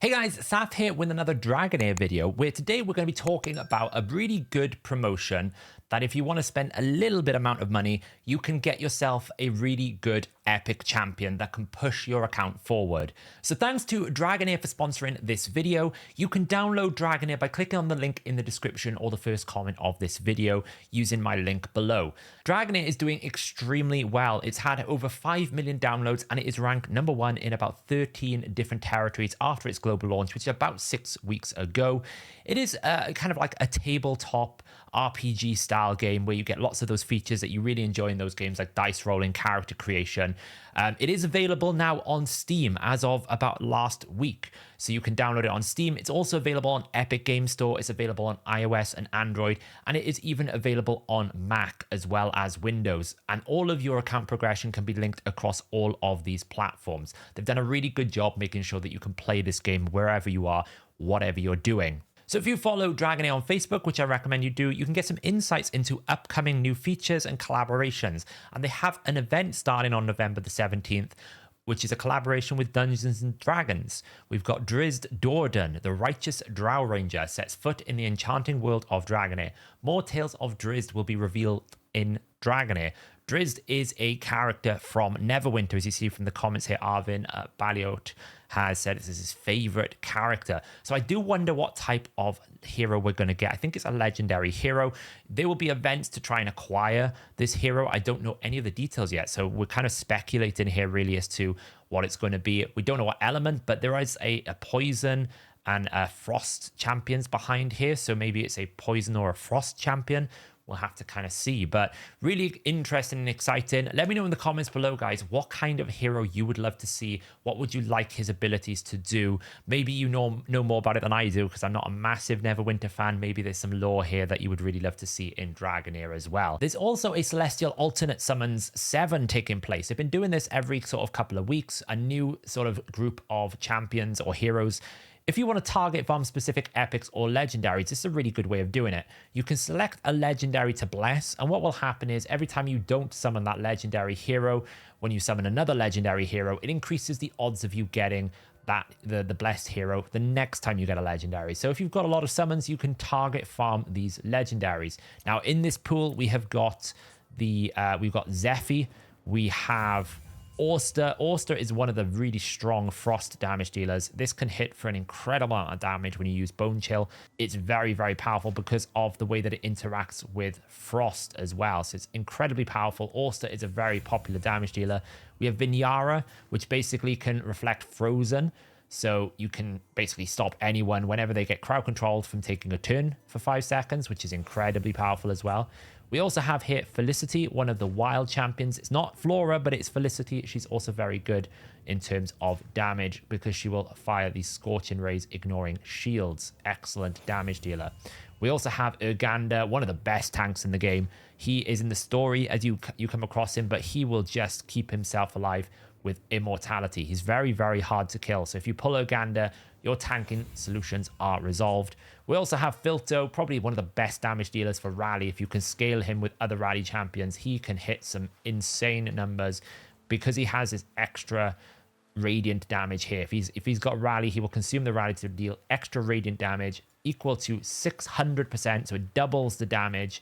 Hey guys, Saf here with another DragonHeir video, where today we're going to be talking about a really good promotion that if you want to spend a little bit amount of money, you can get yourself a really good epic champion that can push your account forward. So thanks to DragonHeir for sponsoring this video. You can download DragonHeir by clicking on the link in the description or the first comment of this video using my link below. DragonHeir is doing extremely well. It's had over 5 million downloads and it is ranked #1 in about 13 different territories after its global launch, which is about 6 weeks ago. It is kind of like a tabletop RPG style game where you get lots of those features that you really enjoy in those games, like dice rolling, character creation. It is available now on Steam as of about last week, so you can download it on Steam. It's also available on Epic Game Store. It's available on iOS and Android, and it is even available on Mac as well as Windows. And all of your account progression can be linked across all of these platforms. They've done a really good job making sure that you can play this game wherever you are, whatever you're doing. So if you follow DragonHeir on Facebook, which I recommend you do, you can get some insights into upcoming new features and collaborations. And they have an event starting on November the 17th, which is a collaboration with Dungeons & Dragons. We've got Drizzt Do'Urden, the righteous drow ranger, sets foot in the enchanting world of DragonHeir. More tales of Drizzt will be revealed in DragonHeir. Drizzt is a character from Neverwinter, as you see from the comments here. Arvin Baliot has said this is his favorite character. So I do wonder what type of hero we're going to get. I think it's a legendary hero. There will be events to try and acquire this hero. I don't know any of the details yet, so we're kind of speculating here really as to what it's going to be. We don't know what element, but there is a poison and a frost champions behind here, so maybe it's a poison or a frost champion. We'll have to kind of see, but really interesting and exciting. Let me know in the comments below, guys, what kind of hero you would love to see. What would you like his abilities to do? Maybe you know more about it than I do, because I'm not a massive Neverwinter fan. Maybe there's some lore here that you would really love to see in DragonHeir as well. There's also a Celestial Alternate Summons 7 taking place. They've been doing this every sort of couple of weeks, a new sort of group of champions or heroes. If you want to target farm specific epics or legendaries, this is a really good way of doing it. You can select a legendary to bless, and what will happen is every time you don't summon that legendary hero, when you summon another legendary hero, it increases the odds of you getting that the blessed hero the next time you get a legendary. So if you've got a lot of summons, you can target farm these legendaries. Now in this pool, we have got we've got Zephy, we have Auster. Auster is one of the really strong frost damage dealers. This can hit for an incredible amount of damage when you use Bone Chill. It's very, very powerful because of the way that it interacts with frost as well. So it's incredibly powerful. Auster is a very popular damage dealer. We have Vinyara, which basically can reflect frozen. So you can basically stop anyone whenever they get crowd controlled from taking a turn for 5 seconds, which is incredibly powerful as well. We also have here Felicity, one of the wild champions. It's not Flora, but it's Felicity. She's also very good in terms of damage because she will fire these Scorching Rays, ignoring shields. Excellent damage dealer. We also have Urganda, one of the best tanks in the game. He is in the story as you come across him, but he will just keep himself alive with immortality. He's very, very hard to kill. So if you pull Urganda, your tanking solutions are resolved. We also have Filto, probably one of the best damage dealers for Rally. If you can scale him with other Rally champions, he can hit some insane numbers because he has his extra radiant damage here. If he's got Rally, he will consume the Rally to deal extra radiant damage equal to 600%, so it doubles the damage.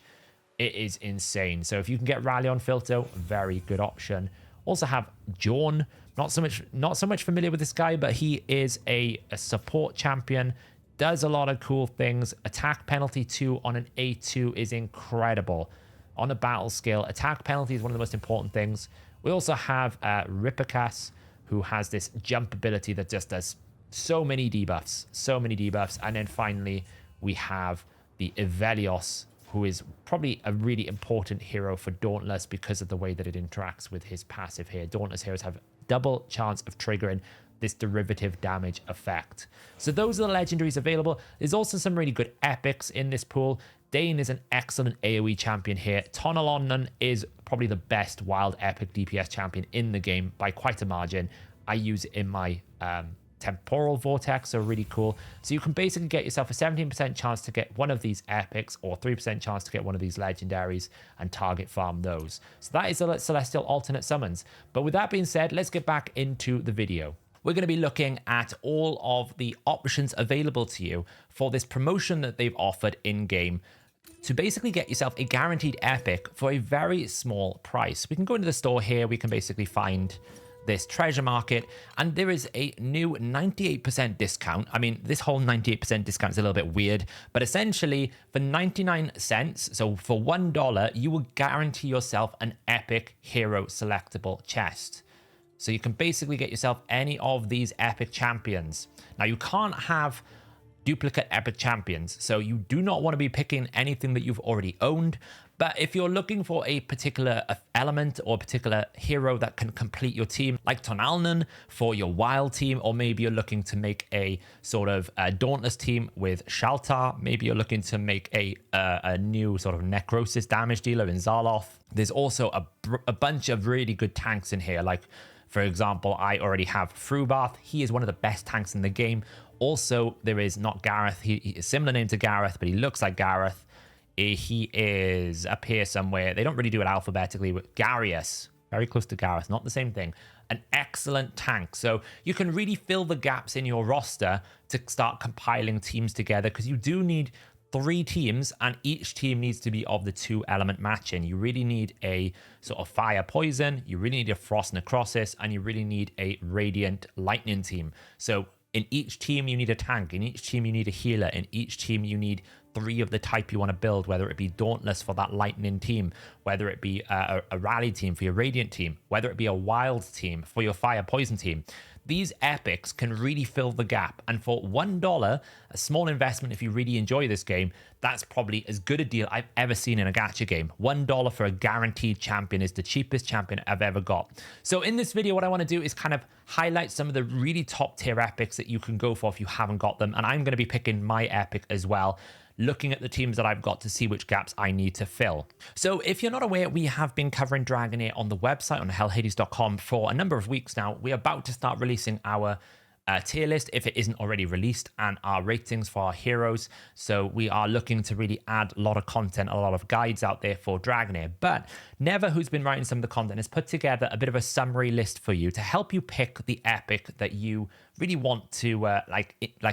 It is insane. So if you can get Rally on Filto, very good option. Also have Jorn. Not so much familiar with this guy, but he is a support champion. Does a lot of cool things. Attack penalty 2 on an A2 is incredible. On a battle scale, attack penalty is one of the most important things. We also have Rippercas, who has this jump ability that just does so many debuffs. And then finally, we have the Evelios, who is probably a really important hero for Dauntless because of the way that it interacts with his passive here. Dauntless heroes have double chance of triggering this derivative damage effect. So those are the legendaries available. There's also some really good epics in this pool. Dane is an excellent AoE champion here. Tonalonnan is probably the best wild epic DPS champion in the game by quite a margin. I use it in my temporal vortex, so really cool. So you can basically get yourself a 17% chance to get one of these epics or 3% chance to get one of these legendaries and target farm those. So that is the Celestial Alternate Summons. But with that being said, let's get back into the video. we're going to be looking at all of the options available to you for this promotion that they've offered in-game to basically get yourself a guaranteed epic for a very small price. We can go into the store here. We can basically find this treasure market, and there is a new 98% discount. I mean, this whole 98% discount is a little bit weird, but essentially for 99 cents, so for $1, you will guarantee yourself an epic hero selectable chest. So you can basically get yourself any of these epic champions. Now, you can't have duplicate epic champions, so you do not want to be picking anything that you've already owned. But if you're looking for a particular element or a particular hero that can complete your team, like Tonalnan for your wild team, or maybe you're looking to make a sort of Dauntless team with Shaltar, maybe you're looking to make a new sort of Necrosis damage dealer in Zaloth. There's also a bunch of really good tanks in here, like, for example, I already have Frubath. He is one of the best tanks in the game. Also, there is not Gareth. He is a similar name to Gareth, but he looks like Gareth. He is up here somewhere. They don't really do it alphabetically, but Garius, very close to Gareth, not the same thing. An excellent tank. So you can really fill the gaps in your roster to start compiling teams together, because you do need 3 teams, and each team needs to be of the 2 element matching. You really need a sort of fire poison, you really need a frost necrosis, and you really need a radiant lightning team. So in each team you need a tank, in each team you need a healer, in each team you need 3 of the type you want to build, whether it be Dauntless for that lightning team, whether it be a rally team for your radiant team, whether it be a wild team for your fire poison team. These epics can really fill the gap, and for $1, a small investment if you really enjoy this game, that's probably as good a deal I've ever seen in a gacha game. $1 for a guaranteed champion is the cheapest champion I've ever got. So in this video, what I want to do is kind of highlight some of the really top tier epics that you can go for if you haven't got them, and I'm going to be picking my epic as well, looking at the teams that I've got to see which gaps I need to fill. So if you're not aware, we have been covering DragonHeir on the website on hellhades.com for a number of weeks now. We're about to start releasing our tier list, if it isn't already released, and our ratings for our heroes. So we are looking to really add a lot of content, a lot of guides out there for DragonHeir. But Never, who's been writing some of the content, has put together a bit of a summary list for you to help you pick the epic that you really want to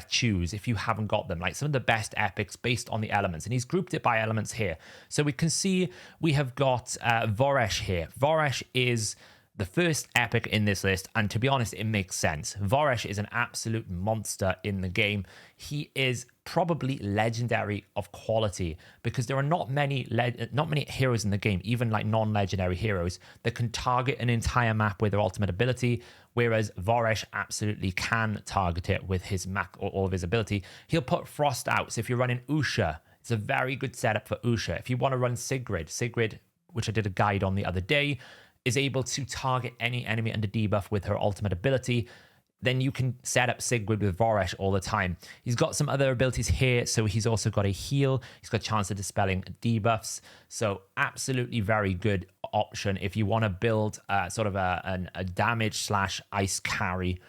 choose if you haven't got them, like some of the best epics based on the elements. And he's grouped it by elements here. So we can see we have got Voresh here. Voresh is the first epic in this list, and to be honest, it makes sense. Voresh is an absolute monster in the game. He is probably legendary of quality, because there are not many heroes in the game, even like non-legendary heroes, that can target an entire map with their ultimate ability, whereas Voresh absolutely can target it with his map or all of his ability. He'll put Frost out, so if you're running Usha, it's a very good setup for Usha. If you want to run Sigrid, which I did a guide on the other day, is able to target any enemy under debuff with her ultimate ability, then you can set up Sigrid with Voresh all the time. He's got some other abilities here, so he's also got a heal. He's got a chance of dispelling debuffs. So absolutely very good option if you want to build sort of a damage / ice carry.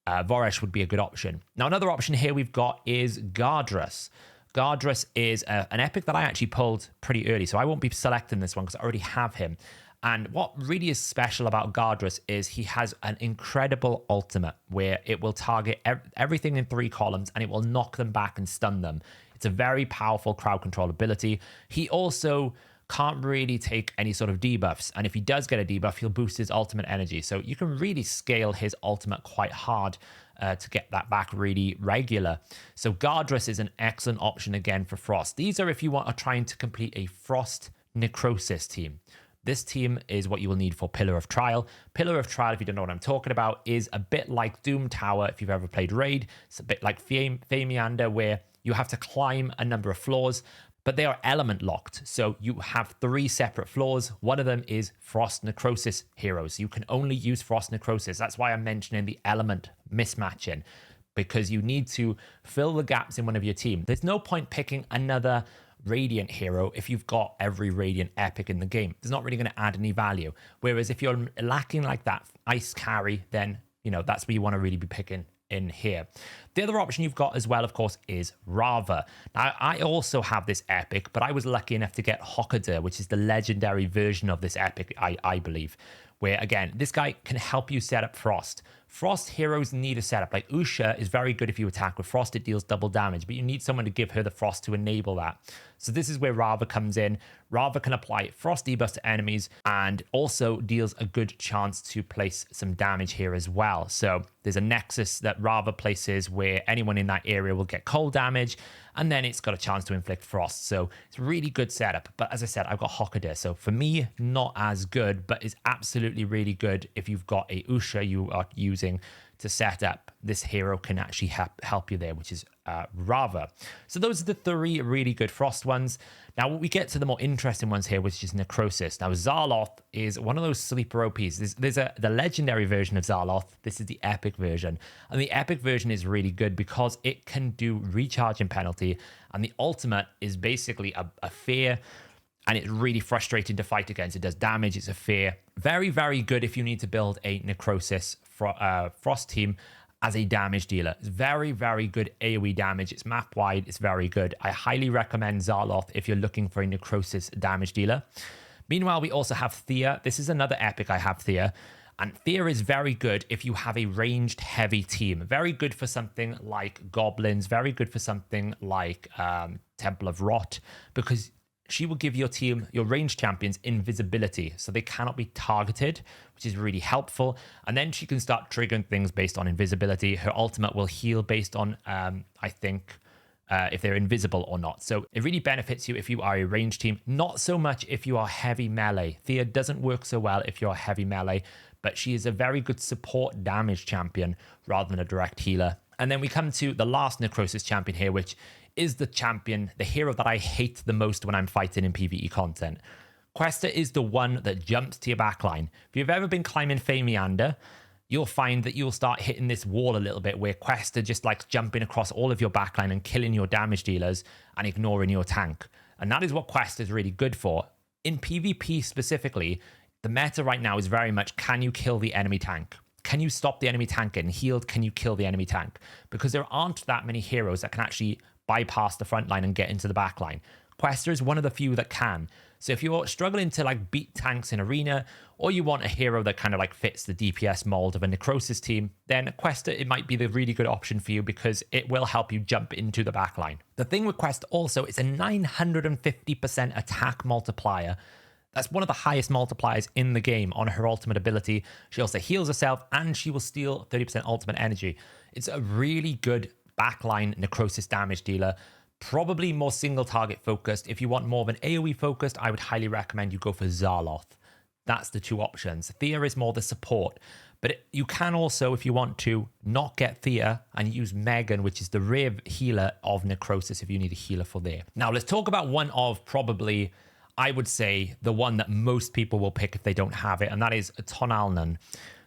Voresh would be a good option. Now, another option here we've got is Gardrus. Gardrus is an epic that I actually pulled pretty early, so I won't be selecting this one because I already have him. And what really is special about Gardrus is he has an incredible ultimate where it will target everything in 3 columns and it will knock them back and stun them. It's a very powerful crowd control ability. He also can't really take any sort of debuffs, and if he does get a debuff, he'll boost his ultimate energy. So you can really scale his ultimate quite hard to get that back really regular. So Gardrus is an excellent option again for Frost. These are if you are trying to complete a Frost Necrosis team. This team is what you will need for Pillar of Trial. Pillar of Trial, if you don't know what I'm talking about, is a bit like Doom Tower if you've ever played Raid. It's a bit like Famiander, where you have to climb a number of floors, but they are element locked. So you have 3 separate floors. One of them is Frost Necrosis heroes. You can only use Frost Necrosis. That's why I'm mentioning the element mismatching, because you need to fill the gaps in one of your team. There's no point picking another Radiant hero if you've got every Radiant epic in the game. It's not really going to add any value. Whereas if you're lacking like that ice carry, then, you know, that's where you want to really be picking in here. The other option you've got as well, of course, is Rava. Now, I also have this epic, but I was lucky enough to get Hockader, which is the legendary version of this epic, I believe, where, again, this guy can help you set up Frost. Frost heroes need a setup. Like Usha is very good if you attack with Frost, it deals double damage, but you need someone to give her the Frost to enable that. So this is where Rava comes in. Rava can apply Frost debuffs to enemies and also deals a good chance to place some damage here as well. So there's a Nexus that Rava places where anyone in that area will get cold damage, and then it's got a chance to inflict Frost. So it's a really good setup. But as I said, I've got Hockader. So for me, not as good, but is absolutely really good if you've got a Usha you are using to set up. This hero can actually help you there, which is Rava. So those are the three really good Frost ones. Now we get to the more interesting ones here, which is Necrosis. Now Zaloth is one of those sleeper OPs. There's the legendary version of Zaloth. This is the epic version. And the epic version is really good because it can do recharging penalty. And the ultimate is basically a fear. And it's really frustrating to fight against. It does damage. It's a fear. Very, very good if you need to build a Necrosis Frost team as a damage dealer. It's very, very good AoE damage. It's map wide. It's very good. I highly recommend Zaloth if you're looking for a Necrosis damage dealer. Meanwhile, we also have Thea. This is another epic I have, Thea. And Thea is very good if you have a ranged heavy team. Very good for something like Goblins. Very good for something like Temple of Rot, because she will give your team, your ranged champions, invisibility, so they cannot be targeted, which is really helpful. And then she can start triggering things based on invisibility. Her ultimate will heal based on, I think, if they're invisible or not. So it really benefits you if you are a ranged team. Not so much if you are heavy melee. Thea doesn't work so well if you're heavy melee, but she is a very good support damage champion rather than a direct healer. And then we come to the last Necrosis champion here, which is the champion, the hero that I hate the most when I'm fighting in PvE content. Questa is the one that jumps to your backline. If you've ever been climbing Fey Meander, you'll find that you'll start hitting this wall a little bit where Questa just likes jumping across all of your backline and killing your damage dealers and ignoring your tank. And that is what Questa is really good for. In PvP specifically, the meta right now is very much, can you kill the enemy tank? Can you stop the enemy tank getting healed? Can you kill the enemy tank? Because there aren't that many heroes that can actually bypass the front line and get into the back line. Questa is one of the few that can. So if you're struggling to like beat tanks in arena, or you want a hero that kind of like fits the DPS mold of a Necrosis team, then Questa, it might be the really good option for you because it will help you jump into the back line. The thing with Questa also is a 950% attack multiplier. That's one of the highest multipliers in the game on her ultimate ability. She also heals herself and she will steal 30% ultimate energy. It's a really good backline Necrosis damage dealer, probably more single target focused. If you want more of an AoE focused, I would highly recommend you go for Zaloth. That's the two options. Thea is more the support, but you can also, if you want to, not get Thea and use Megan, which is the rare healer of Necrosis if you need a healer for there. Now let's talk about one of probably, I would say, the one that most people will pick if they don't have it, and that is Tonalnan.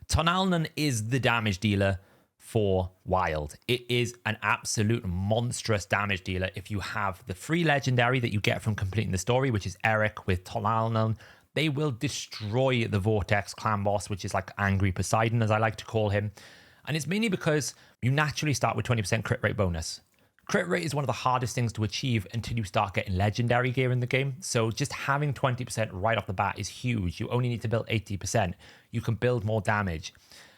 Tonalnan is the damage dealer for Wild. It is an absolute monstrous damage dealer. If you have the free legendary that you get from completing the story, which is Eric with Tonalnan, they will destroy the Vortex clan boss, which is like Angry Poseidon, as I like to call him. And it's mainly because you naturally start with 20% crit rate bonus. Crit rate is one of the hardest things to achieve until you start getting legendary gear in the game. So just having 20% right off the bat is huge. You only need to build 80%. You can build more damage.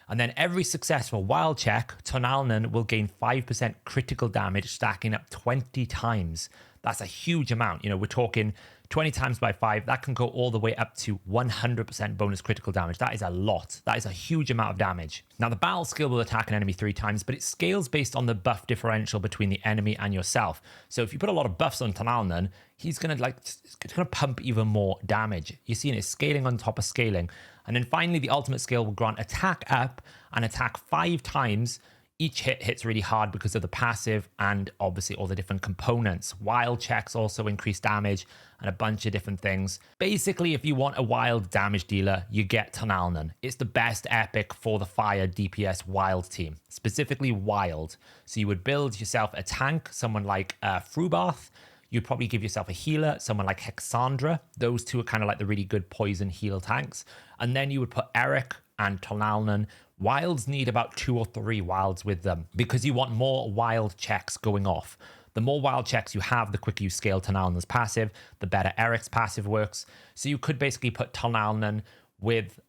And then every successful wild check, Tonalnan will gain 5% critical damage, stacking up 20 times. That's a huge amount. You know, we're talking 20 times by 5. That can go all the way up to 100% bonus critical damage. That is a lot. That is a huge amount of damage. Now, the battle skill will attack an enemy 3 times, but it scales based on the buff differential between the enemy and yourself. So if you put a lot of buffs on Tonalnan, he's going to pump even more damage. You're seeing it scaling on top of scaling. And then finally, the ultimate skill will grant attack up and attack 5 times. Each hit hits really hard because of the passive and obviously all the different components. Wild checks also increase damage and a bunch of different things. Basically, if you want a wild damage dealer, you get Tonalnan. It's the best epic for the fire DPS wild team, specifically wild. So you would build yourself a tank, someone like Frubath. You'd probably give yourself a healer, someone like Hexandra. Those two are kind of like the really good poison heal tanks. And then you would put Eric and Tonalnan Wilds need about 2 or 3 wilds with them because you want more wild checks going off. The more wild checks you have, the quicker you scale Tonalnan's passive, the better Eric's passive works. So you could basically put Tonalnan with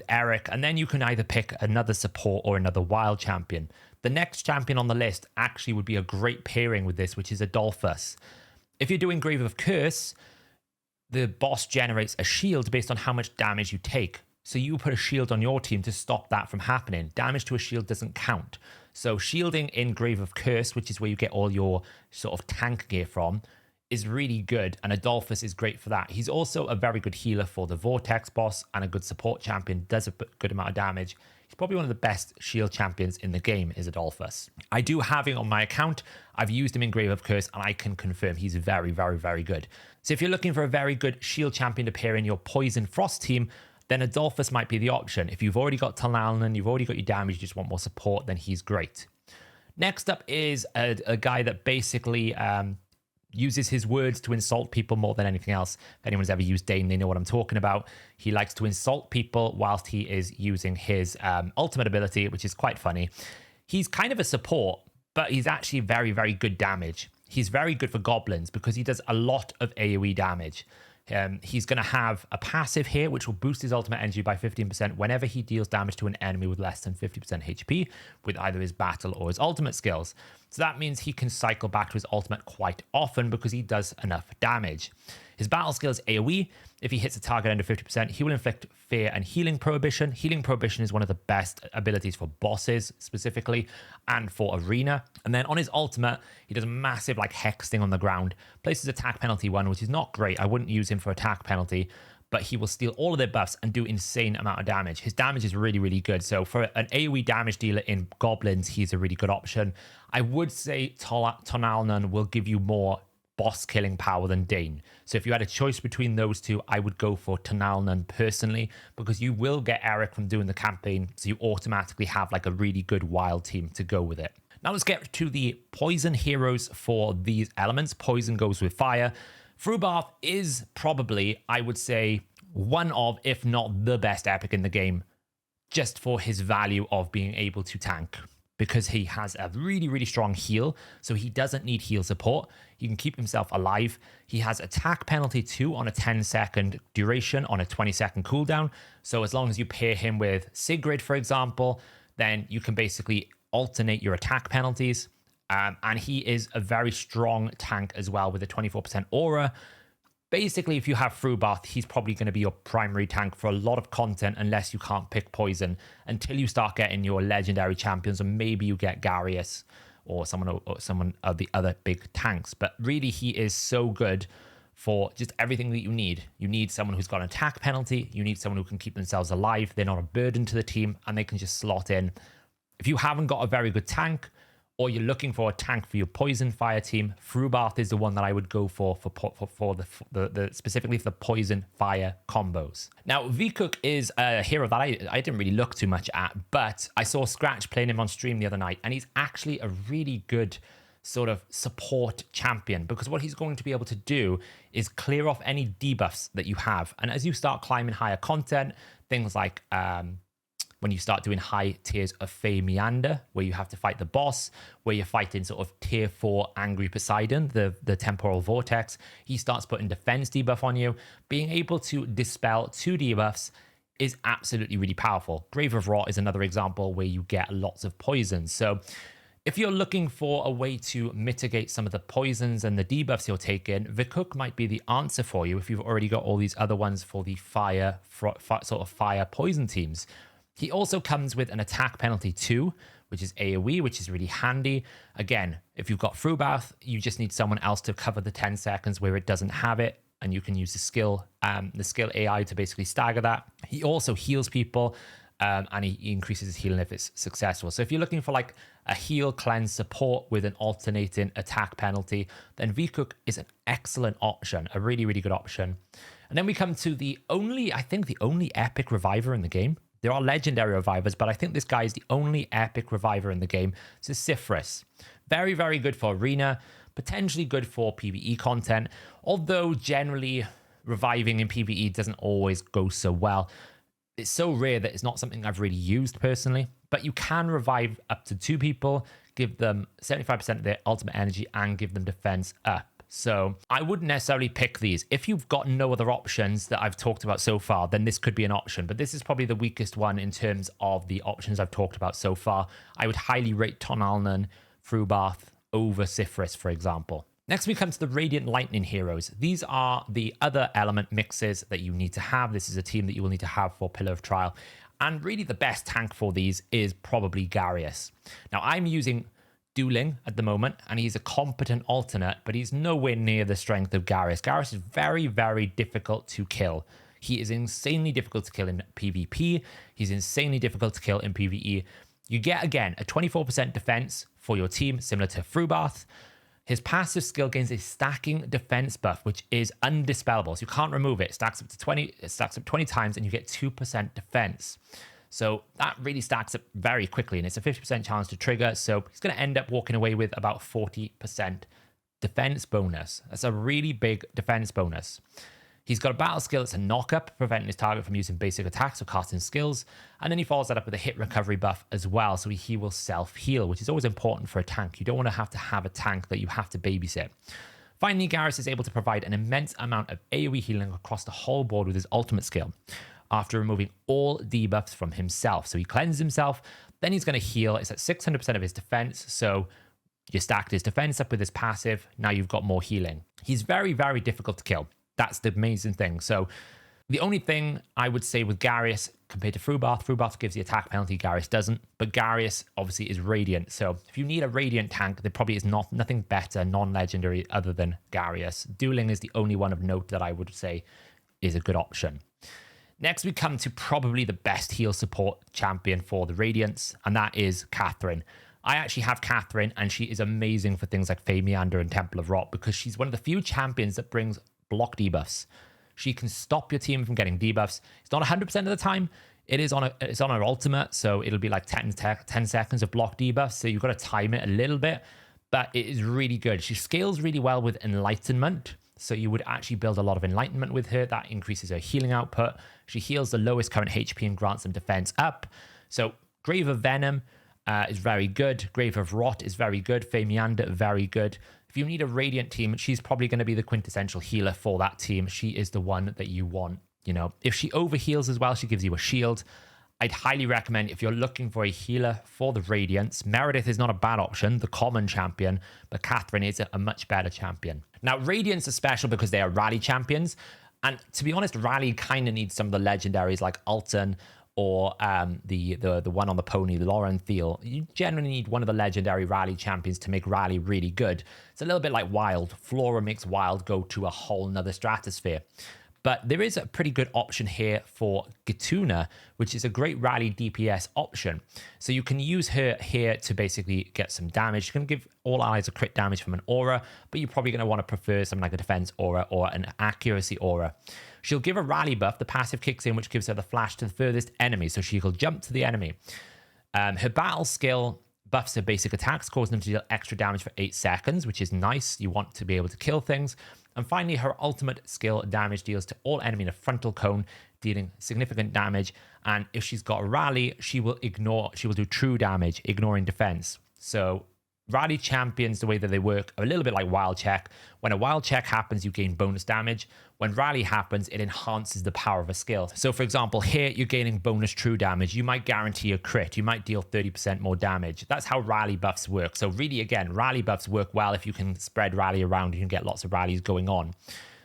Eric, and then you can either pick another support or another wild champion. The next champion on the list actually would be a great pairing with this, which is Adolphus. If you're doing Grave of Curse, the boss generates a shield based on how much damage you take. So you put a shield on your team to stop that from happening. Damage to a shield doesn't count. So shielding in Grave of Curse, which is where you get all your sort of tank gear from, is really good. And Adolphus is great for that. He's also a very good healer for the Vortex boss and a good support champion. Does a good amount of damage. He's probably one of the best shield champions in the game, is Adolphus. I do have him on my account. I've used him in Grave of Curse, and I can confirm he's very, very, very good. So if you're looking for a very good shield champion to pair in your Poison Frost team, then Adolphus might be the option. If you've already got Tonalnan, you've already got your damage, you just want more support, then he's great. Next up is a guy that basically uses his words to insult people more than anything else. If anyone's ever used Dane, they know what I'm talking about. He likes to insult people whilst he is using his ultimate ability, which is quite funny. He's kind of a support, but he's actually very, very good damage. He's very good for goblins because he does a lot of AoE damage. He's going to have a passive here, which will boost his ultimate energy by 15% whenever he deals damage to an enemy with less than 50% HP with either his battle or his ultimate skills. So that means he can cycle back to his ultimate quite often because he does enough damage. His battle skill is AoE. If he hits a target under 50%, he will inflict fear and healing prohibition. Healing prohibition is one of the best abilities for bosses specifically and for arena. And then on his ultimate, he does a massive like hex thing on the ground, places attack penalty 1, which is not great. I wouldn't use him for attack penalty, but he will steal all of their buffs and do insane amount of damage. His damage is really, really good. So for an AoE damage dealer in goblins, he's a really good option. I would say Tonalnan will give you more boss killing power than Dane. So if you had a choice between those two, I would go for Tonalnan personally, because you will get Eric from doing the campaign, so you automatically have like a really good wild team to go with it. Now let's get to the poison heroes for these elements. Poison goes with fire. Frubarth is probably, I would say, one of, if not the best epic in the game, just for his value of being able to tank, because he has a really, really strong heal, so he doesn't need heal support. He can keep himself alive. He has attack penalty 2 on a 10-second duration on a 20-second cooldown. So as long as you pair him with Sigrid, for example, then you can basically alternate your attack penalties. And he is a very strong tank as well with a 24% aura. Basically, if you have Frubarth, he's probably going to be your primary tank for a lot of content unless you can't pick poison until you start getting your legendary champions, or maybe you get Garius or someone of the other big tanks. But really, he is so good for just everything that you need. You need someone who's got an attack penalty. You need someone who can keep themselves alive. They're not a burden to the team, and they can just slot in. If you haven't got a very good tank, or you're looking for a tank for your poison fire team, Frubarth is the one that I would go for the specifically for the poison fire combos. Now, Vikuk is a hero that I didn't really look too much at, but I saw Scratch playing him on stream the other night, and he's actually a really good sort of support champion, because what he's going to be able to do is clear off any debuffs that you have. And as you start climbing higher content, things like when you start doing high tiers of Fey Meander, where you have to fight the boss, where you're fighting sort of tier 4 Angry Poseidon, the temporal vortex, he starts putting defense debuff on you. Being able to dispel 2 debuffs is absolutely really powerful. Grave of Rot is another example where you get lots of poisons. So if you're looking for a way to mitigate some of the poisons and the debuffs you're taking, Vikuk might be the answer for you if you've already got all these other ones for the fire poison teams. He also comes with an attack penalty 2, which is AoE, which is really handy. Again, if you've got Frubarth, you just need someone else to cover the 10 seconds where it doesn't have it, and you can use the skill AI to basically stagger that. He also heals people, and he increases his healing if it's successful. So if you're looking for like a heal, cleanse, support with an alternating attack penalty, then Vikuk is an excellent option, a really, really good option. And then we come to the only epic reviver in the game. There are legendary revivers, but I think this guy is the only epic reviver in the game. This is Sifris. Very, very good for arena, potentially good for PvE content, although generally reviving in PvE doesn't always go so well. It's so rare that it's not something I've really used personally, but you can revive up to 2 people, give them 75% of their ultimate energy, and give them defense up. So I wouldn't necessarily pick these. If you've got no other options that I've talked about so far, then this could be an option. But this is probably the weakest one in terms of the options I've talked about so far. I would highly rate Tonalnan, Frubath over Sifris, for example. Next, we come to the Radiant Lightning heroes. These are the other element mixes that you need to have. This is a team that you will need to have for Pillar of Trial. And really the best tank for these is probably Garius. Now, I'm using Dueling at the moment, and he's a competent alternate, but he's nowhere near the strength of Garius. Garius is very, very difficult to kill. He is insanely difficult to kill in PvP. He's insanely difficult to kill in PvE. You get, again, a 24% defense for your team, similar to Frubath. His passive skill gains a stacking defense buff, which is undispellable. So you can't remove it. It stacks up to 20. It stacks up 20 times, and you get 2% defense. So that really stacks up very quickly, and it's a 50% chance to trigger. So he's going to end up walking away with about 40% defense bonus. That's a really big defense bonus. He's got a battle skill that's a knock-up, preventing his target from using basic attacks or casting skills. And then he follows that up with a hit recovery buff as well, so he will self-heal, which is always important for a tank. You don't want to have a tank that you have to babysit. Finally, Garius is able to provide an immense amount of AoE healing across the whole board with his ultimate skill, after removing all debuffs from himself. So he cleanses himself, then he's going to heal. It's at 600% of his defense, so you stacked his defense up with his passive. Now you've got more healing. He's very, very difficult to kill. That's the amazing thing. So the only thing I would say with Garius compared to Frubath gives the attack penalty, Garius doesn't. But Garius obviously is Radiant. So if you need a Radiant tank, there probably is nothing better, non-legendary, other than Garius. Dueling is the only one of note that I would say is a good option. Next, we come to probably the best heal support champion for the Radiants, and that is Catherine. I actually have Catherine, and she is amazing for things like Fey Meander and Temple of Rot, because she's one of the few champions that brings block debuffs. She can stop your team from getting debuffs. It's not 100% of the time. It's on her ultimate, so it'll be like 10 seconds of block debuffs, so you've got to time it a little bit, but it is really good. She scales really well with Enlightenment, so you would actually build a lot of Enlightenment with her. That increases her healing output. She heals the lowest current HP and grants them defense up. So Grave of Venom is very good. Grave of Rot is very good. Fey Meander, very good. If you need a Radiant team, she's probably going to be the quintessential healer for that team. She is the one that you want. You know, if she overheals as well, she gives you a shield. I'd highly recommend, if you're looking for a healer for the Radiants, Meredith is not a bad option, the common champion, but Catherine is a much better champion. Now, Radiants are special because they are rally champions. And to be honest, rally kind of needs some of the legendaries like Alton or the one on the pony, Lauren Thiel. You generally need one of the legendary rally champions to make rally really good. It's a little bit like Wild. Flora makes Wild go to a whole nother stratosphere. But there is a pretty good option here for Gatuna, which is a great rally DPS option. So you can use her here to basically get some damage. You can give all allies a crit damage from an aura, but you're probably going to want to prefer something like a defense aura or an accuracy aura. She'll give a rally buff. The passive kicks in, which gives her the flash to the furthest enemy, so she will jump to the enemy. Her battle skill buffs her basic attacks, causing them to deal extra damage for 8 seconds, which is nice. You want to be able to kill things. And finally, her ultimate skill damage deals to all enemy in a frontal cone, dealing significant damage. And if she's got a rally, she will do true damage, ignoring defense. So rally champions, the way that they work, are a little bit like wild check. When a wild check happens, you gain bonus damage. When rally happens, it enhances the power of a skill. So for example, here you're gaining bonus true damage. You might guarantee a crit. You might deal 30% more damage. That's how rally buffs work. So really, again, rally buffs work well if you can spread rally around. You can get lots of rallies going on.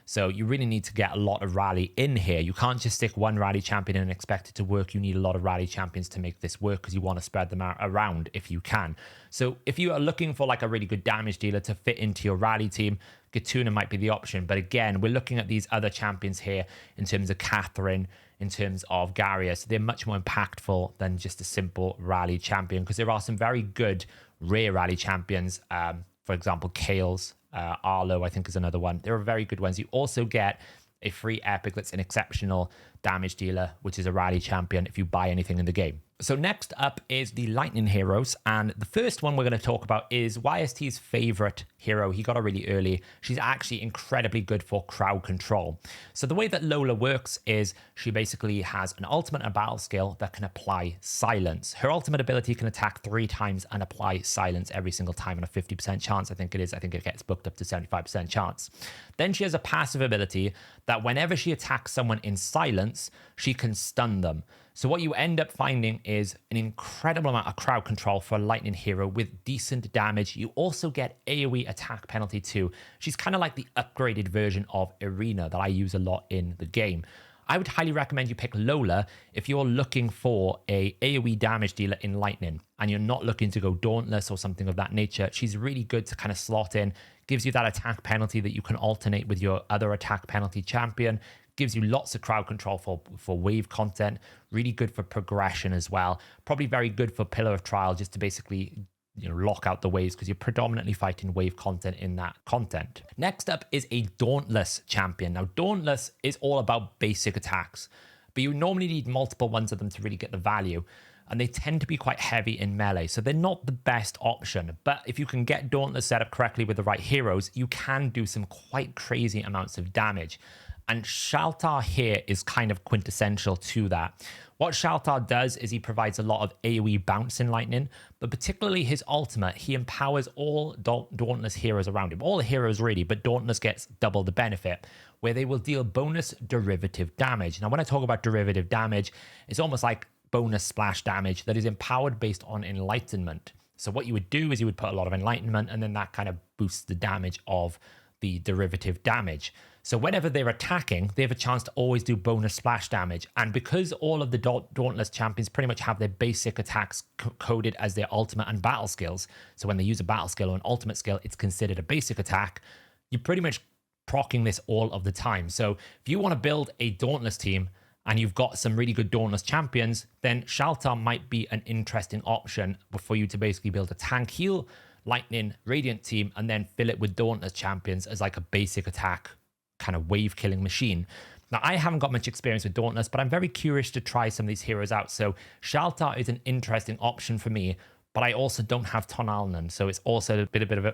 So you really need to get a lot of rally in here. You can't just stick one rally champion and expect it to work. You need a lot of rally champions to make this work because you want to spread them out around if you can. So if you are looking for like a really good damage dealer to fit into your rally team, Gatuna might be the option. But again, we're looking at these other champions here in terms of Catherine, in terms of Garius. They're much more impactful than just a simple rally champion because there are some very good rare rally champions. For example, Kales. Arlo, I think, is another one. There are very good ones. You also get a free epic that's an exceptional damage dealer, which is a rally champion if you buy anything in the game. So next up is the lightning heroes, and the first one we're going to talk about is YST's favorite hero. He got her really early. She's actually incredibly good for crowd control. So the way that Lola works is she basically has an ultimate and battle skill that can apply silence. Her ultimate ability can attack 3 times and apply silence every single time on a 50% chance. I think it gets booked up to 75% chance. Then she has a passive ability that whenever she attacks someone in silence, she can stun them. So what you end up finding is an incredible amount of crowd control for a lightning hero with decent damage. You also get AoE attack penalty too. She's kind of like the upgraded version of Irina that I use a lot in the game. I would highly recommend you pick Lola if you're looking for a AoE damage dealer in Lightning and you're not looking to go Dauntless or something of that nature. She's really good to kind of slot in, gives you that attack penalty that you can alternate with your other attack penalty champion, gives you lots of crowd control for wave content, really good for progression as well. Probably very good for Pillar of Trial just to basically lock out the waves because you're predominantly fighting wave content in that content. Next up is a Dauntless champion. Now, Dauntless is all about basic attacks, but you normally need multiple ones of them to really get the value, and they tend to be quite heavy in melee, so they're not the best option. But if you can get Dauntless set up correctly with the right heroes, you can do some quite crazy amounts of damage. And Shaltar here is kind of quintessential to that. What Shaltar does is he provides a lot of AoE bounce in Lightning, but particularly his ultimate, he empowers all Dauntless heroes around him. All the heroes really, but Dauntless gets double the benefit, where they will deal bonus derivative damage. Now, when I talk about derivative damage, it's almost like bonus splash damage that is empowered based on enlightenment. So what you would do is you would put a lot of enlightenment, and then that kind of boosts the damage of the derivative damage. So whenever they're attacking, they have a chance to always do bonus splash damage. And because all of the Dauntless champions pretty much have their basic attacks coded as their ultimate and battle skills, so when they use a battle skill or an ultimate skill, it's considered a basic attack, you're pretty much proccing this all of the time. So if you want to build a Dauntless team and you've got some really good Dauntless champions, then Shaltar might be an interesting option for you to basically build a tank heal, Lightning, Radiant team, and then fill it with Dauntless champions as like a basic attack kind of wave killing machine. Now, I haven't got much experience with Dauntless, but I'm very curious to try some of these heroes out. So Shaltar is an interesting option for me, but I also don't have Ton Alnan, so it's also a bit of a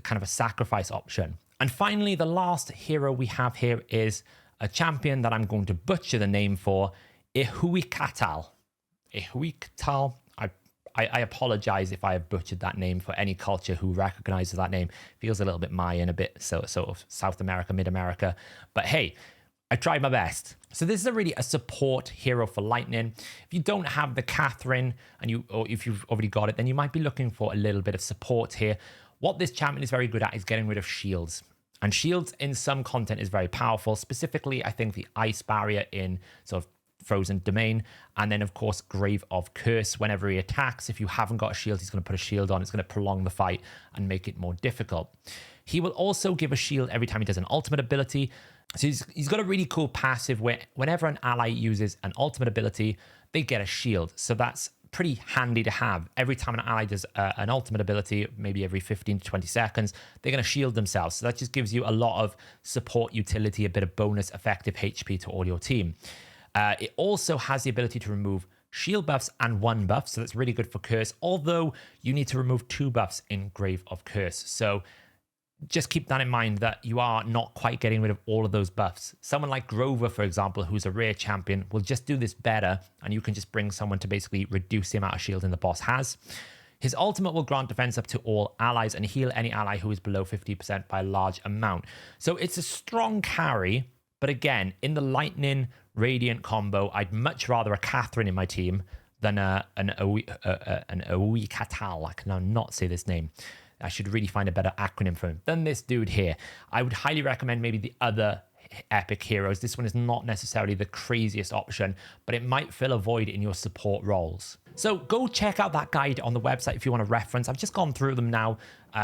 kind of a sacrifice option. And finally, the last hero we have here is a champion that I'm going to butcher the name for, Ihuikatal. Ihuikatal. I apologize if I have butchered that name for any culture who recognizes that name. Feels a little bit Mayan, a bit sort of South America, Mid-America. But hey, I tried my best. So this is really a support hero for Lightning. If you don't have the Catherine, or if you've already got it, then you might be looking for a little bit of support here. What this champion is very good at is getting rid of shields. And shields in some content is very powerful. Specifically, I think the ice barrier in sort of Frozen Domain, and then of course Grave of Curse. Whenever he attacks, if you haven't got a shield, he's going to put a shield on. It's going to prolong the fight and make it more difficult. He will also give a shield every time he does an ultimate ability. So he's got a really cool passive where whenever an ally uses an ultimate ability, they get a shield. So that's pretty handy to have. Every time an ally does an ultimate ability, maybe every 15 to 20 seconds, they're going to shield themselves. So that just gives you a lot of support utility, a bit of bonus effective HP to all your team. It also has the ability to remove shield buffs and 1 buff, so that's really good for Curse, although you need to remove 2 buffs in Grave of Curse. So just keep that in mind that you are not quite getting rid of all of those buffs. Someone like Grover, for example, who's a rare champion, will just do this better, and you can just bring someone to basically reduce the amount of shielding the boss has. His ultimate will grant defense up to all allies and heal any ally who is below 50% by a large amount. So it's a strong carry, but again, in the Lightning Radiant combo, I'd much rather a Catherine in my team than an Ihuikatal. I can not say this name. I should really find a better acronym for him than this dude here. I would highly recommend maybe the other epic heroes. This one is not necessarily the craziest option, but it might fill a void in your support roles. So go check out that guide on the website if you want a reference. I've just gone through them now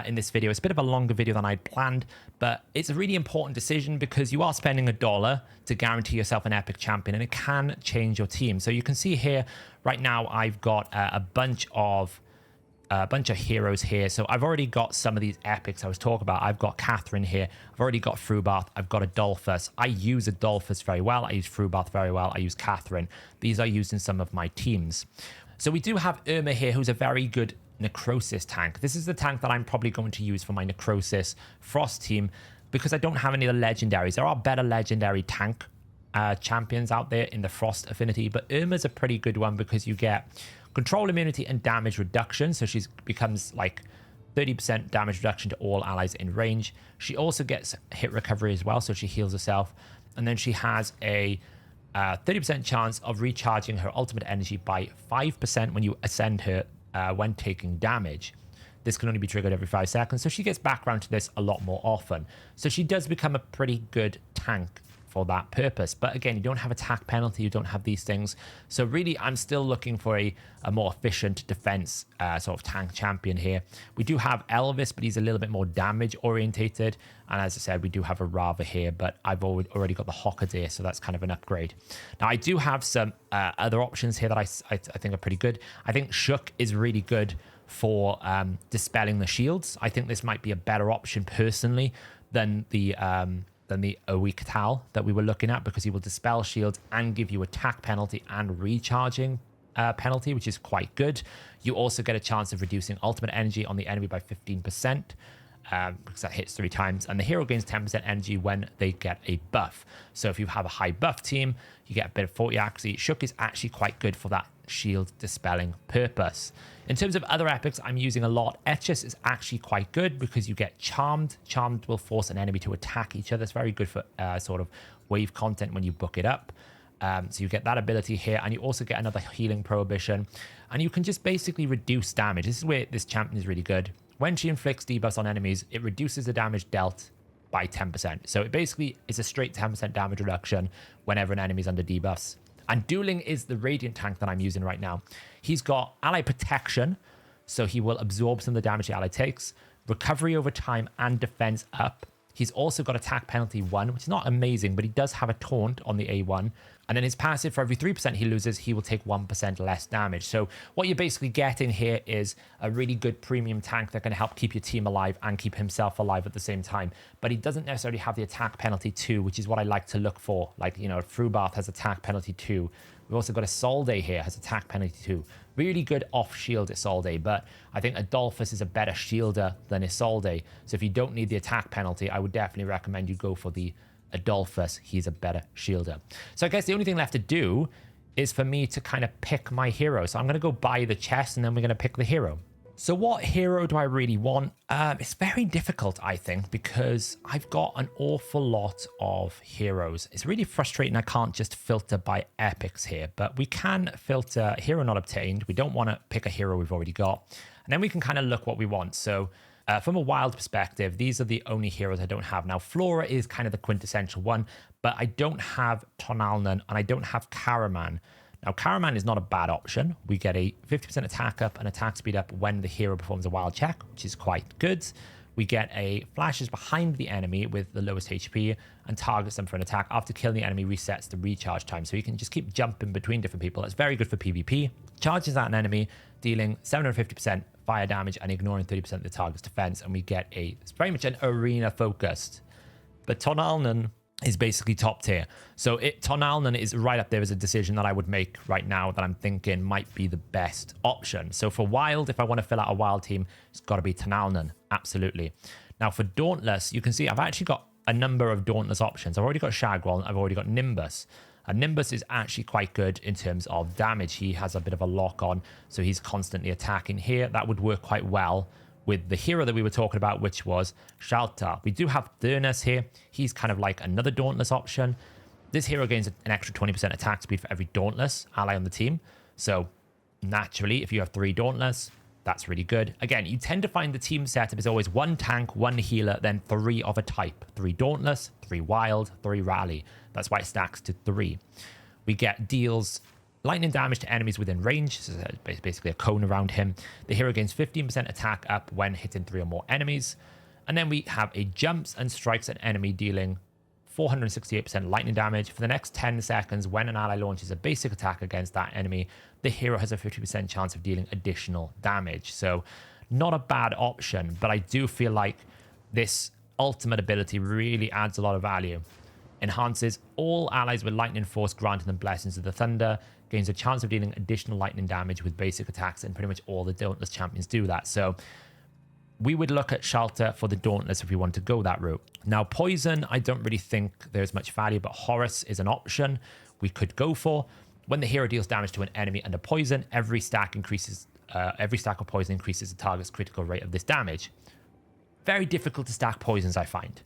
in this video. It's a bit of a longer video than I'd planned, but it's a really important decision because you are spending $1 to guarantee yourself an epic champion, and it can change your team. So you can see here right now I've got a bunch of heroes here. So I've already got some of these epics I was talking about. I've got Catherine here. I've already got Frubath. I've got Adolphus. I use Adolphus very well. I use Frubath very well. I use Catherine. These are used in some of my teams. So we do have Irma here, who's a very good Necrosis tank. This is the tank that I'm probably going to use for my Necrosis Frost team because I don't have any of the legendaries. There are better legendary tank champions out there in the Frost affinity, but Irma's a pretty good one because you get control immunity and damage reduction. So she becomes like 30% damage reduction to all allies in range. She also gets hit recovery as well, so she heals herself. And then she has a 30% chance of recharging her ultimate energy by 5% when you ascend her when taking damage. This can only be triggered every 5 seconds, so she gets back around to this a lot more often. So she does become a pretty good tank for that purpose. But again, you don't have attack penalty, you don't have these things. So really, I'm still looking for a more efficient defense sort of tank champion here. We do have Elvis, but he's a little bit more damage orientated. And as I said, we do have a Rava here, but I've already got the Hockaday, so that's kind of an upgrade. Now, I do have some other options here that I think are pretty good. I think Shook is really good for dispelling the shields. I think this might be a better option personally than the Oikatal that we were looking at, because he will dispel shields and give you attack penalty and recharging penalty, which is quite good. You also get a chance of reducing ultimate energy on the enemy by 15%, because that hits 3 times, and the hero gains 10% energy when they get a buff. So if you have a high buff team, you get a bit of 40 accuracy. Shook is actually quite good for that shield dispelling purpose. In terms of other epics I'm using a lot, Etchus is actually quite good because you get Charmed. Charmed will force an enemy to attack each other. It's very good for sort of wave content when you book it up. So you get that ability here, and you also get another healing prohibition, and you can just basically reduce damage. This is where this champion is really good. When she inflicts debuffs on enemies, it reduces the damage dealt by 10%. So it basically is a straight 10% damage reduction whenever an enemy is under debuffs. And Dueling is the Radiant tank that I'm using right now. He's got ally protection, so he will absorb some of the damage the ally takes, recovery over time, and defense up. He's also got attack penalty 1, which is not amazing, but he does have a taunt on the A1. And then his passive, for every 3% he loses, he will take 1% less damage. So what you're basically getting here is a really good premium tank that can help keep your team alive and keep himself alive at the same time. But he doesn't necessarily have the attack penalty 2, which is what I like to look for. Like, you know, Frubath has attack penalty 2. We've also got Isolde here, has attack penalty 2. Really good off-shield Isolde, but I think Adolphus is a better shielder than Isolde. So if you don't need the attack penalty, I would definitely recommend you go for the Adolphus. He's a better shielder. So I guess the only thing left to do is for me to kind of pick my hero. So I'm going to go buy the chest, and then we're going to pick the hero. So what hero do I really want? It's very difficult, I think, because I've got an awful lot of heroes. It's really frustrating I can't just filter by epics here, but we can filter hero not obtained. We don't want to pick a hero we've already got. And then we can kind of look what we want. So from a wild perspective, these are the only heroes I don't have. Now, Flora is kind of the quintessential one, but I don't have Tonalnan and I don't have Karaman. Now, Karaman is not a bad option. We get a 50% attack up and attack speed up when the hero performs a wild check, which is quite good. We get a flashes behind the enemy with the lowest HP and targets them for an attack. After killing the enemy, resets the recharge time. So you can just keep jumping between different people. That's very good for PvP. Charges at an enemy, dealing 750% fire damage and ignoring 30% of the target's defense. And we get it's very much an arena focused. But Tonalnan is basically top tier. So Tonalnan is right up there as a decision that I would make right now that I'm thinking might be the best option. So for wild, if I want to fill out a wild team, it's got to be Tonalnan. Absolutely. Now for Dauntless, you can see I've actually got a number of Dauntless options. I've already got Shagwell. I've already got Nimbus. And Nimbus is actually quite good in terms of damage. He has a bit of a lock on, so he's constantly attacking here. That would work quite well with the hero that we were talking about, which was Shalta. We do have Thurnes here. He's kind of like another Dauntless option. This hero gains an extra 20% attack speed for every Dauntless ally on the team. So naturally, if you have 3 Dauntless, that's really good. Again, you tend to find the team setup is always 1 tank, 1 healer, then 3 of a type. 3 Dauntless, 3 Wild, 3 Rally. That's why it stacks to 3. We get deals lightning damage to enemies within range. So it's basically a cone around him. The hero gains 15% attack up when hitting 3 or more enemies. And then we have a jumps and strikes an enemy, dealing 468% lightning damage. For the next 10 seconds, when an ally launches a basic attack against that enemy, the hero has a 50% chance of dealing additional damage. So not a bad option, but I do feel like this ultimate ability really adds a lot of value. Enhances all allies with lightning force, granting them blessings of the thunder. gains a chance of dealing additional lightning damage with basic attacks, and pretty much all the Dauntless champions do that. So we would look at Shelter for the Dauntless if we want to go that route. Now, Poison, I don't really think there's much value, but Horus is an option we could go for. When the hero deals damage to an enemy under Poison, every stack of Poison increases the target's critical rate of this damage. Very difficult to stack poisons, I find.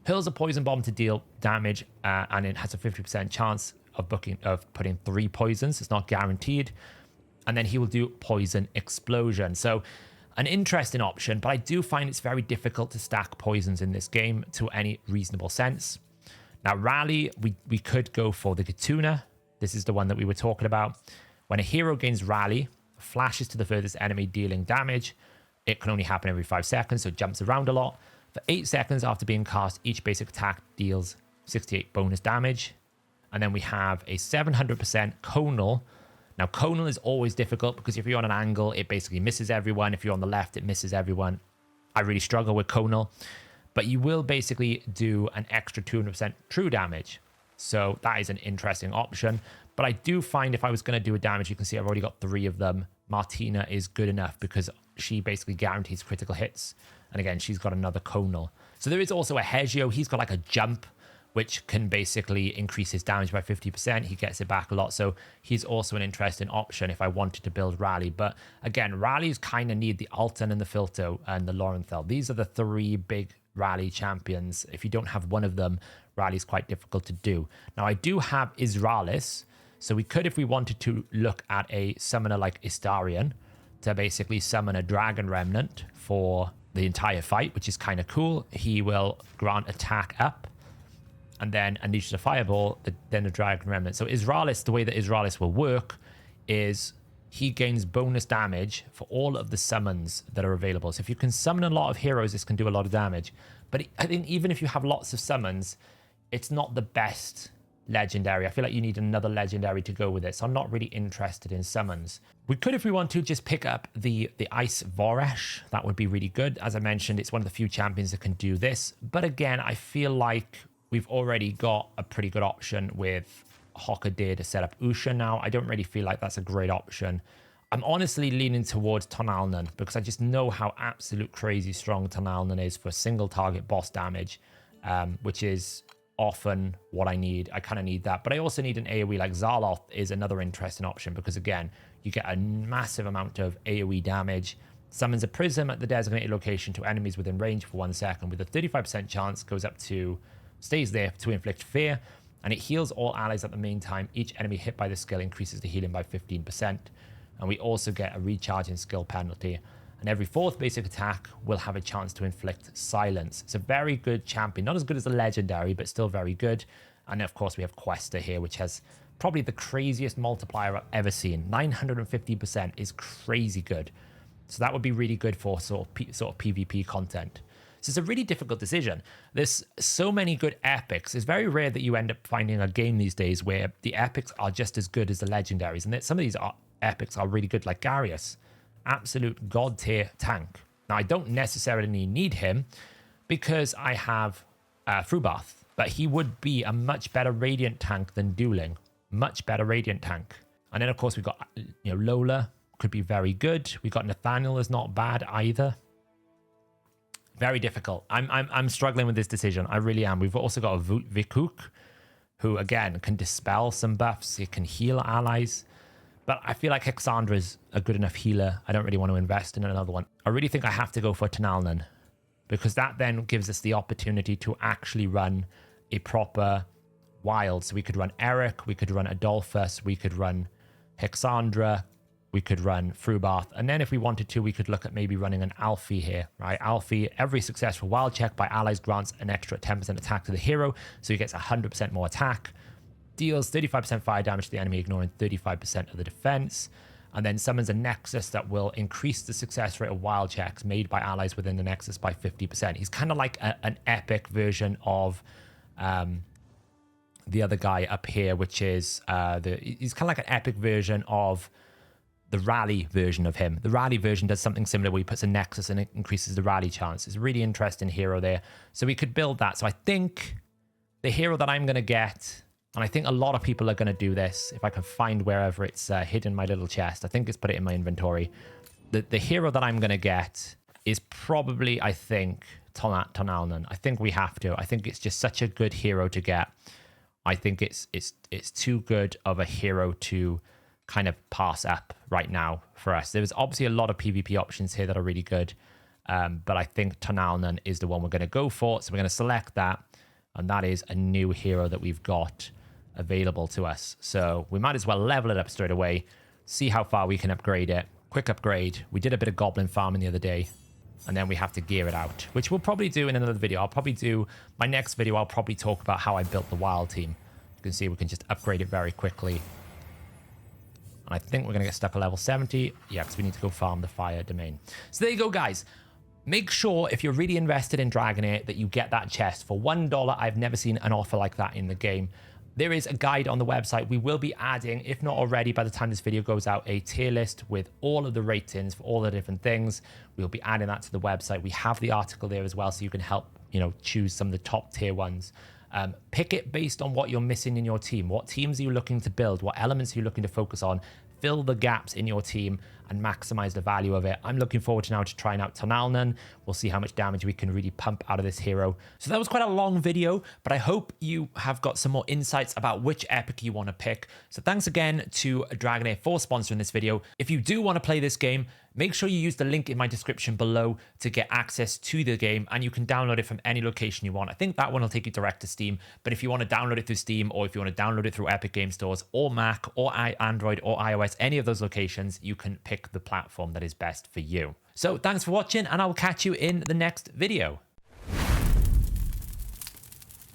Hurls a Poison Bomb to deal damage, and it has a 50% chance of putting 3 poisons. It's not guaranteed. And then he will do Poison Explosion. So an interesting option, but I do find it's very difficult to stack poisons in this game to any reasonable sense. Now, Rally, we could go for the Gatuna. This is the one that we were talking about. When a hero gains Rally, flashes to the furthest enemy dealing damage. It can only happen every 5 seconds, so it jumps around a lot. For 8 seconds after being cast, each basic attack deals 68 bonus damage. And then we have a 700% Conal. Now, Conal is always difficult because if you're on an angle, it basically misses everyone. If you're on the left, it misses everyone. I really struggle with Conal. But you will basically do an extra 200% true damage. So that is an interesting option. But I do find if I was going to do a damage, you can see I've already got 3 of them. Martina is good enough because she basically guarantees critical hits. And again, she's got another Conal. So there is also a Hegio. He's got like a jump, which can basically increase his damage by 50%. He gets it back a lot. So he's also an interesting option if I wanted to build Rally. But again, Rallies kind of need the Alton and the Filto and the Lorenthal. These are the 3 big Rally champions. If you don't have one of them, Rally's quite difficult to do. Now, I do have Israelis. So we could, if we wanted to, look at a summoner like Istarion to basically summon a Dragon Remnant for the entire fight, which is kind of cool. He will grant attack up and then unleashes a fireball, then the Dragon Remnant. So Israelis, the way that Israelis will work is he gains bonus damage for all of the summons that are available. So if you can summon a lot of heroes, this can do a lot of damage. But I think even if you have lots of summons, it's not the best legendary. I feel like you need another legendary to go with it. So I'm not really interested in summons. We could, if we want to, just pick up the Ice Voresh. That would be really good. As I mentioned, it's one of the few champions that can do this. But again, I feel like we've already got a pretty good option with Hockadir to set up Usha now. I don't really feel like that's a great option. I'm honestly leaning towards Tonalnan because I just know how absolute crazy strong Tonalnan is for single target boss damage, which is often what I need. I kind of need that. But I also need an AoE like Zaloth is another interesting option because, again, you get a massive amount of AoE damage. Summons a prism at the designated location to enemies within range for 1 second with a 35% chance, stays there to inflict fear, and it heals all allies at the main time. Each enemy hit by the skill increases the healing by 15%. And we also get a recharging skill penalty. And every 4th basic attack will have a chance to inflict silence. It's a very good champion. Not as good as the legendary, but still very good. And of course, we have Questa here, which has probably the craziest multiplier I've ever seen. 950% is crazy good. So that would be really good for sort of PvP content. So it's a really difficult decision. There's so many good epics. It's very rare that you end up finding a game these days where the epics are just as good as the legendaries. And that some of these epics are really good, like Garius. Absolute god tier tank. Now, I don't necessarily need him because I have Frubath, but he would be a much better Radiant tank than Dueling. Much better Radiant tank. And then, of course, we've got Lola, could be very good. We've got Nathaniel is not bad either. Very difficult. I'm struggling with this decision. I really am. We've also got a Vikuk, who, again, can dispel some buffs. It can heal allies. But I feel like Hexandra is a good enough healer. I don't really want to invest in another one. I really think I have to go for Tonalnan because that then gives us the opportunity to actually run a proper wild. So we could run Eric, we could run Adolphus, we could run Hexandra, we could run Frubath. And then if we wanted to, we could look at maybe running an Alfie here, right? Alfie, every successful wild check by allies grants an extra 10% attack to the hero. So he gets 100% more attack. Deals 35% fire damage to the enemy, ignoring 35% of the defense. And then summons a Nexus that will increase the success rate of wild checks made by allies within the Nexus by 50%. He's kind of like an epic version of the other guy up here, which is he's kind of like an epic version of the Rally version of him. The Rally version does something similar where he puts a Nexus and it increases the Rally chance. It's a really interesting hero there. So we could build that. So I think the hero that I'm going to get And I think a lot of people are going to do this. If I can find wherever it's hidden in my little chest, I think it's put it in my inventory. The hero that I'm going to get is probably, I think, Tonalnan. I think we have to. I think it's just such a good hero to get. I think it's too good of a hero to kind of pass up right now for us. There's obviously a lot of PvP options here that are really good. But I think Tonalnan is the one we're going to go for. So we're going to select that. And that is a new hero that we've got available to us. So we might as well level it up straight away. See how far we can upgrade it. Quick upgrade. We did a bit of goblin farming the other day. And then we have to gear it out, which we'll probably do in another video. I'll probably do my next video. I'll probably talk about how I built the wild team. You can see we can just upgrade it very quickly. And I think we're going to get stuck at level 70. Yeah, because we need to go farm the fire domain. So there you go, guys. Make sure if you're really invested in DragonHeir that you get that chest for $1. I've never seen an offer like that in the game. There is a guide on the website. We will be adding, if not already by the time this video goes out, a tier list with all of the ratings for all the different things. We'll be adding that to the website. We have the article there as well, so you can help, choose some of the top tier ones. Pick it based on what you're missing in your team. What teams are you looking to build? What elements are you looking to focus on? Fill the gaps in your team and maximize the value of it. I'm looking forward to now to trying out Tonalnan. We'll see how much damage we can really pump out of this hero. So that was quite a long video, but I hope you have got some more insights about which epic you want to pick. So thanks again to DragonHeir for sponsoring this video. If you do want to play this game, make sure you use the link in my description below to get access to the game, and you can download it from any location you want. I think that one will take you direct to Steam, but if you want to download it through Steam, or if you want to download it through Epic Game Stores or Mac or Android or iOS, any of those locations, you can pick the platform that is best for you. So thanks for watching, and I will catch you in the next video.